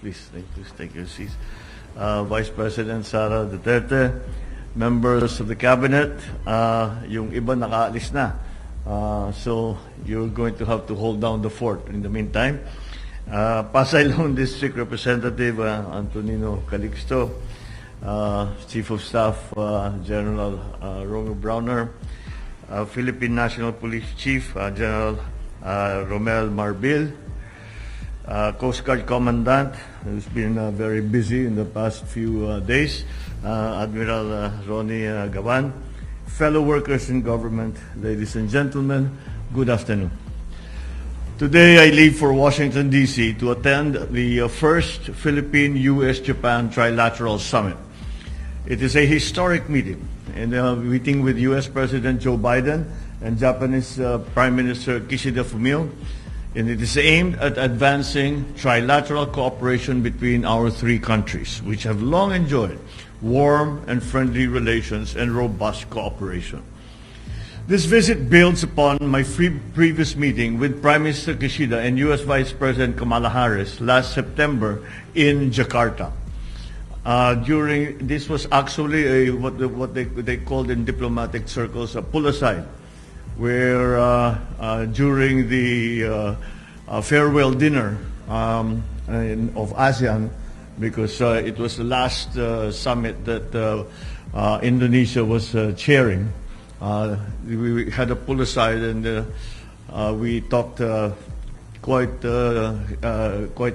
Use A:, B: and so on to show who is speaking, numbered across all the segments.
A: Please take your seats. Vice President Sara Duterte, members of the cabinet, yung iba nakaalis na. So you're going to have to hold down the fort in the meantime. Pasay Lone District Representative Antonino Calixto, Chief of Staff General Romeo Browner, Philippine National Police Chief General Romel Marbil, Coast Guard Commandant, who's been very busy in the past few days, Admiral Ronnie Gavan, fellow workers in government, ladies and gentlemen, good afternoon. Today I leave for Washington, D.C. to attend the first Philippine-U.S.-Japan Trilateral Summit. It is a historic meeting, and a meeting with U.S. President Joe Biden and Japanese Prime Minister Kishida Fumio, and it is aimed at advancing trilateral cooperation between our three countries, which have long enjoyed warm and friendly relations and robust cooperation. This visit builds upon my previous meeting with Prime Minister Kishida and U.S. Vice President Kamala Harris last September in Jakarta. This was actually what they called in diplomatic circles a pull-aside, where during the farewell dinner of ASEAN, because it was the last summit that Indonesia was chairing, we had a pull-aside and we talked quite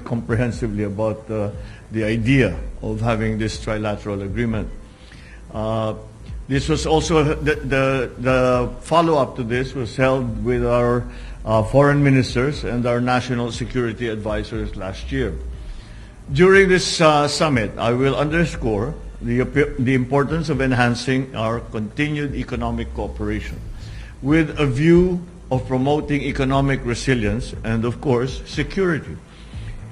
A: comprehensively about the idea of having this trilateral agreement. This was also the follow-up to this was held with our foreign ministers and our national security advisors last year. During this summit, I will underscore the importance of enhancing our continued economic cooperation with a view of promoting economic resilience and, of course, security.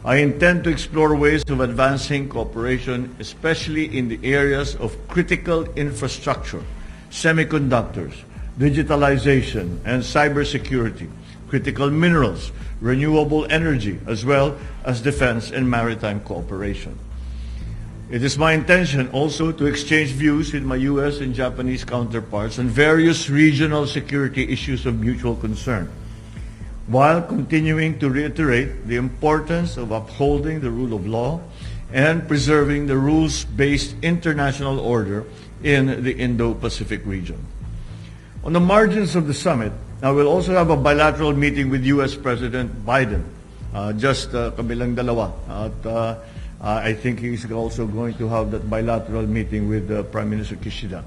A: I intend to explore ways of advancing cooperation, especially in the areas of critical infrastructure, semiconductors, digitalization, and cybersecurity, critical minerals, renewable energy, as well as defense and maritime cooperation. It is my intention also to exchange views with my U.S. and Japanese counterparts on various regional security issues of mutual concern, while continuing to reiterate the importance of upholding the rule of law and preserving the rules-based international order in the Indo-Pacific region. On the margins of the summit, I will also have a bilateral meeting with U.S. President Biden, just kabilang dalawa. At I think he's also going to have that bilateral meeting with Prime Minister Kishida,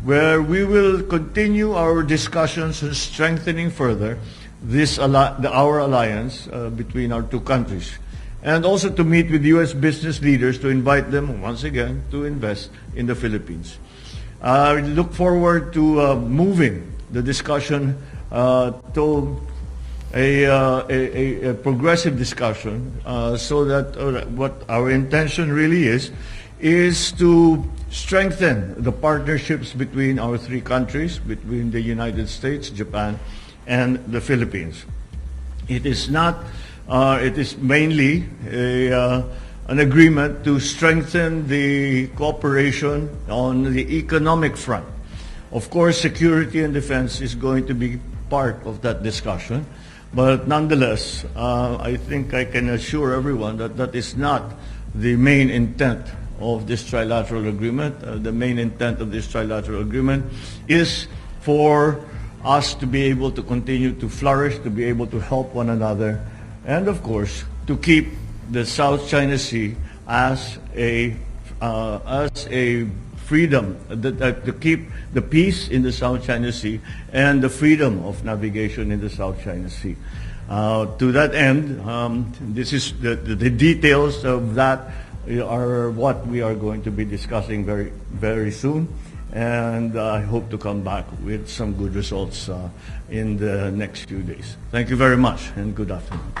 A: where we will continue our discussions on strengthening further our alliance between our two countries, and also to meet with U.S. business leaders to invite them once again to invest in the Philippines. I look forward to moving the discussion to a progressive discussion, so that what our intention really is to strengthen the partnerships between our three countries, between the United States, Japan, and the Philippines. It is not. It is mainly an agreement to strengthen the cooperation on the economic front. Of course, security and defense is going to be part of that discussion, but nonetheless, I think I can assure everyone that that is not the main intent of this trilateral agreement. The main intent of this trilateral agreement is for us to be able to continue to flourish, to be able to help one another, and of course, to keep the South China Sea as a freedom, to keep the peace in the South China Sea and the freedom of navigation in the South China Sea. To that end, this is the details of that are what we are going to be discussing very, very soon. And I hope to come back with some good results in the next few days. Thank you very much, and good afternoon.